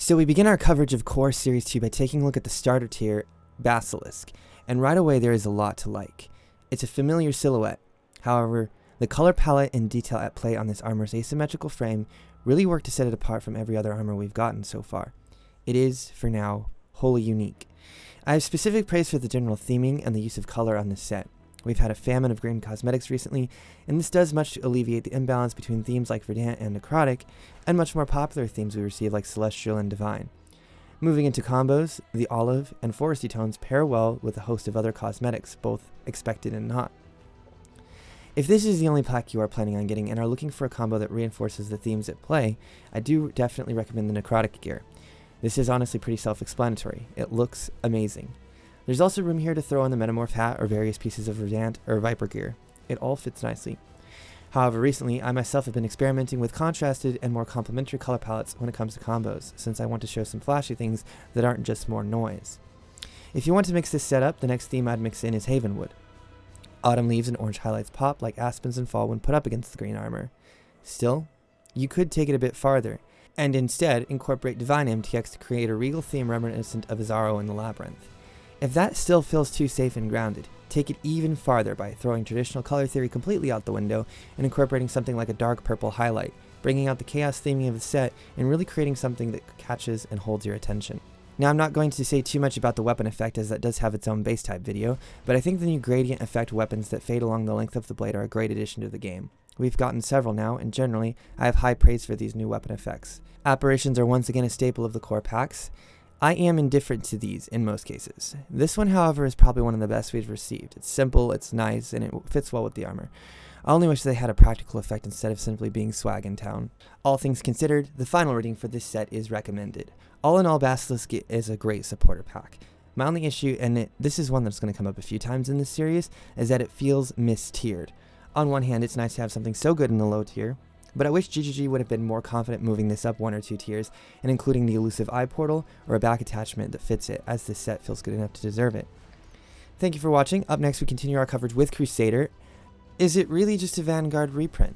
So we begin our coverage of Core Series 2 by taking a look at the starter tier, Basilisk, and right away there is a lot to like. It's a familiar silhouette. However, the color palette and detail at play on this armor's asymmetrical frame really work to set it apart from every other armor we've gotten so far. It is, for now, wholly unique. I have specific praise for the general theming and the use of color on this set. We've had a famine of green cosmetics recently, and this does much to alleviate the imbalance between themes like Verdant and Necrotic, and much more popular themes we receive like Celestial and Divine. Moving into combos, the olive and foresty tones pair well with a host of other cosmetics, both expected and not. If this is the only pack you are planning on getting and are looking for a combo that reinforces the themes at play, I do definitely recommend the Necrotic Gear. This is honestly pretty self-explanatory. It looks amazing. There's also room here to throw in the Metamorph hat or various pieces of Verdant or Viper gear. It all fits nicely. However, recently, I myself have been experimenting with contrasted and more complementary color palettes when it comes to combos, since I want to show some flashy things that aren't just more noise. If you want to mix this setup, the next theme I'd mix in is Havenwood. Autumn leaves and orange highlights pop like aspens and fall when put up against the green armor. Still, you could take it a bit farther, and instead incorporate Divine MTX to create a regal theme reminiscent of Azaro in the Labyrinth. If that still feels too safe and grounded, take it even farther by throwing traditional color theory completely out the window and incorporating something like a dark purple highlight, bringing out the chaos theming of the set and really creating something that catches and holds your attention. Now, I'm not going to say too much about the weapon effect, as that does have its own base type video, but I think the new gradient effect weapons that fade along the length of the blade are a great addition to the game. We've gotten several now, and generally, I have high praise for these new weapon effects. Apparitions are once again a staple of the core packs. I am indifferent to these in most cases. This one, however, is probably one of the best we've received. It's simple, it's nice, and it fits well with the armor. I only wish they had a practical effect instead of simply being swag in town. All things considered, the final rating for this set is recommended. All in all, Basilisk is a great supporter pack. My only issue, and this is one that's going to come up a few times in this series, is that it feels mis-tiered. On one hand, it's nice to have something so good in the low tier, but I wish GGG would have been more confident moving this up one or two tiers and including the elusive eye portal or a back attachment that fits it, as this set feels good enough to deserve it. Thank you for watching. Up next we continue our coverage with Crusader. Is it really just a Vanguard reprint?